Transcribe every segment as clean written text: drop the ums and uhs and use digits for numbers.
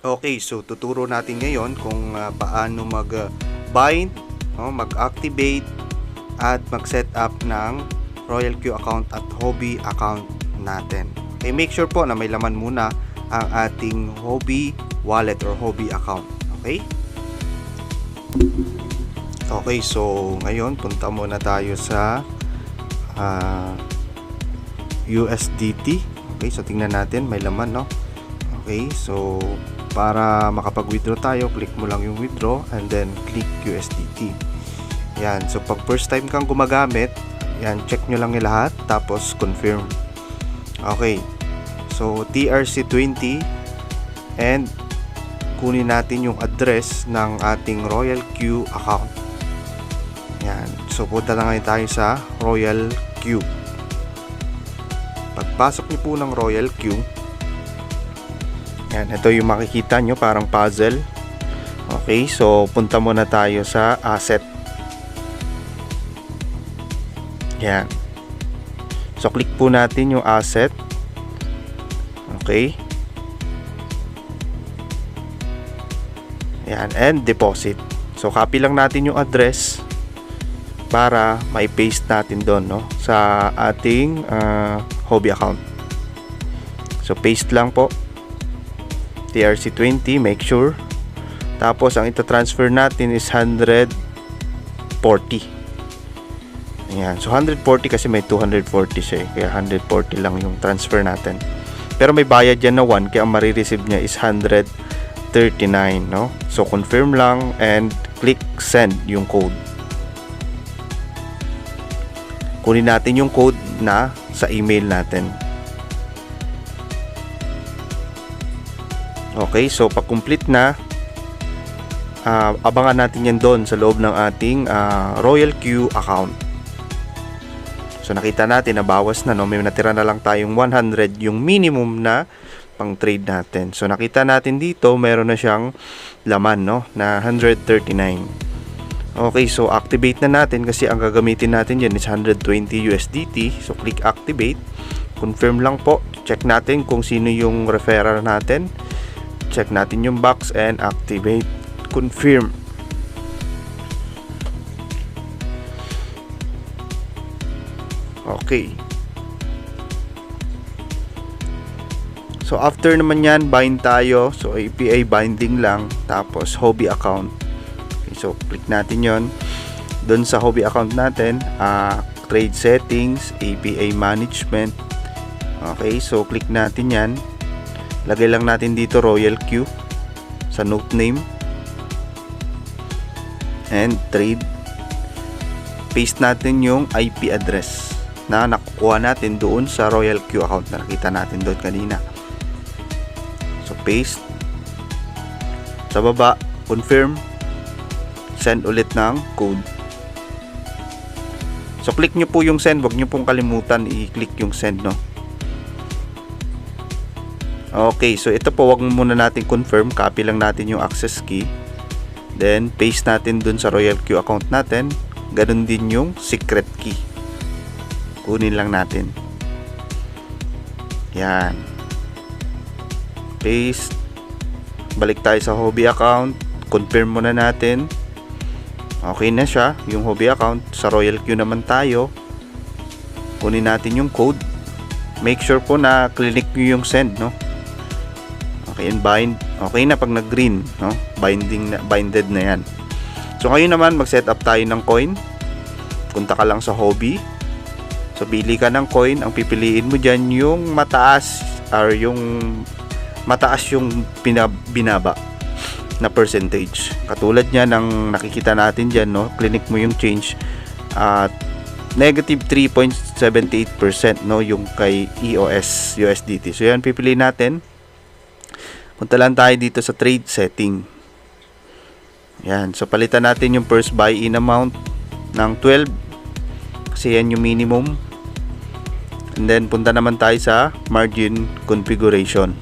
Okay, so tuturo natin ngayon kung paano mag-bind, mag-activate at mag-set up ng Royal Q account at Hobby account natin. Okay, make sure po na may laman muna ang ating Hobby wallet or Hobby account. Okay? Okay, so ngayon punta muna tayo sa USDT. Okay, so tingnan natin, may laman, no? Okay, so para makapag-withdraw tayo, click mo lang yung withdraw and then click USDT. Yan, so pag first time kang gumagamit, yan, check nyo lang yung lahat tapos confirm. Okay, so TRC20 and kunin natin yung address ng ating Royal Q account. Yan, so punta na ngayon tayo sa Royal Q. Pagpasok niyo po ng Royal Q, yan, ito yung makikita nyo, parang puzzle. Okay, so punta muna tayo sa asset. Yan. So click po natin yung asset. Okay. Yan, and deposit. So copy lang natin yung address para mai-paste natin doon, no, sa ating Hobby account. So paste lang po. TRC20, make sure. Tapos ang ita-transfer natin is 140. Ayan, so 140 kasi may 240 siya, kaya 140 lang yung transfer natin. Pero may bayad yan na 1, kaya ang marireceive niya is 139, no? So confirm lang and click send yung code. Kunin natin yung code na sa email natin. Okay, so pag complete na, abangan natin yan doon sa loob ng ating Royal Q account. So nakita natin na bawas na, no? May natira na lang tayong 100, yung minimum na pang trade natin. So nakita natin dito, meron na siyang laman, no, na 139. Okay, so activate na natin kasi ang gagamitin natin dyan is 120 USDT. So click activate, confirm lang po, check natin kung sino yung referral natin. Check natin yung box and activate, confirm. Okay. So after naman yan, bind tayo. So API binding lang, tapos Hobby account. Okay, so click natin yon. Doon sa Hobby account natin, trade settings, API management. Okay, so click natin yan. Lagay lang natin dito Royal Q sa note name and trade. Paste natin yung IP address na nakukuha natin doon sa Royal Q account na nakita natin doon kanina. So paste. Sa baba, confirm. Send ulit ng code. So click nyo po yung send, wag nyo pong kalimutan i-click yung send, no. Okay, so ito po, wag muna natin confirm, copy lang natin yung access key, then paste natin dun sa Royal Q account natin. Ganun din yung secret key, kunin lang natin. Yan, paste. Balik tayo sa Hobby account, confirm muna natin. Okay na siya, yung Hobby account. Sa Royal Q naman tayo, kunin natin yung code. Make sure po na click nyo yung send, no. Okay, and bind. Okay na pag nag-green, no? Binded na yan. So ngayon naman, mag-set up tayo ng coin. Punta ka lang sa Hobby. So pili ka ng coin. Ang pipiliin mo dyan yung mataas or yung mataas yung binaba na percentage. Katulad niya ng nakikita natin dyan, no? Click mo yung change at negative 3.78%, no, yung kay EOS USDT. So yan, pipiliin natin. Punta lang tayo dito sa trade setting. Yan, so palitan natin yung first buy-in amount ng 12 kasi yan yung minimum. And then punta naman tayo sa margin configuration.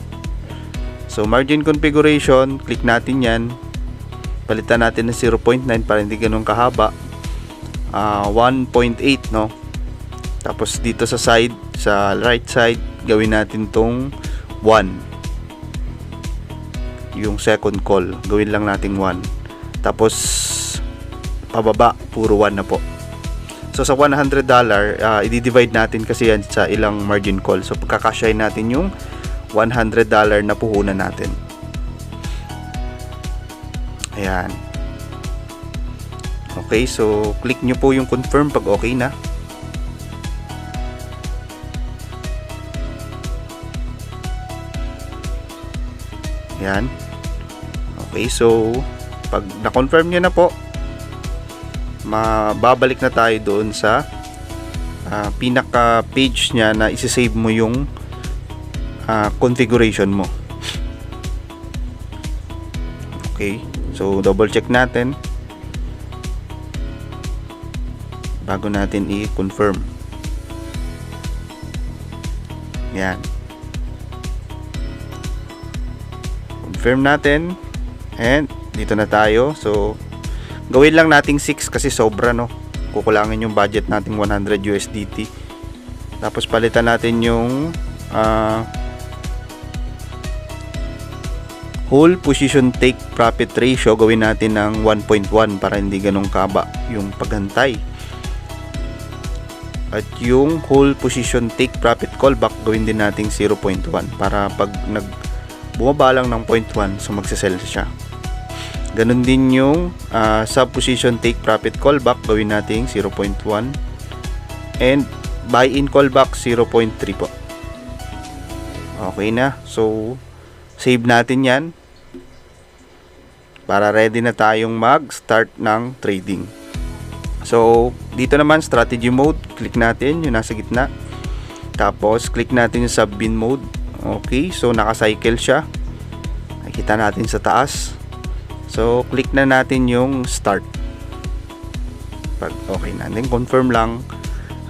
So margin configuration, click natin yan. Palitan natin ng 0.9 para hindi ganun kahaba. 1.8, no. Tapos dito sa side, sa right side, gawin natin tong 1. yung second call, gawin lang nating 1. Tapos pababa, puro 1 na po. So sa $100, i-divide natin kasi yan sa ilang margin call. So pagkakasyahin natin yung $100 na puhunan natin. Ayan. Okay, so click nyo po yung confirm pag okay na. Ayan. Okay, so pag na-confirm nyo na po, mababalik na tayo doon sa pinaka page nya na isi-save mo yung configuration mo. Okay, so double check natin bago natin i-confirm. Yan, confirm natin and dito na tayo. So gawin lang nating 6 kasi sobra, no, kukulangin yung budget nating 100 USDT. Tapos palitan natin yung whole position take profit ratio, gawin natin ng 1.1 para hindi ganong kaba yung paghantay. At yung whole position take profit callback, gawin din nating 0.1 para pag bumaba lang ng 0.1, so magsisell siya. Ganun din yung sub position take profit callback, gawin nating 0.1 and buy in callback 0.3 po. Okay na, so save natin yan para ready na tayong mag-start ng trading. So dito naman strategy mode, click natin yung nasa gitna, tapos click natin yung sub bin mode. Okay, so naka-cycle siya, nakikita natin sa taas. So click na natin yung start pag okay na, then confirm lang.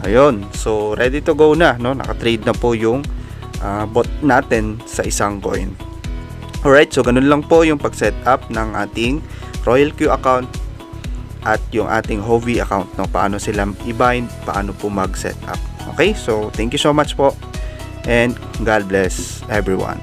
Ayun, so ready to go na, no? Naka-trade na po yung bot natin sa isang coin. Alright, so ganun lang po yung pag-setup ng ating Royal Q account at yung ating Huobi account, no? Paano sila i-bind, paano po mag-setup. Okay, so thank you so much po and God bless everyone.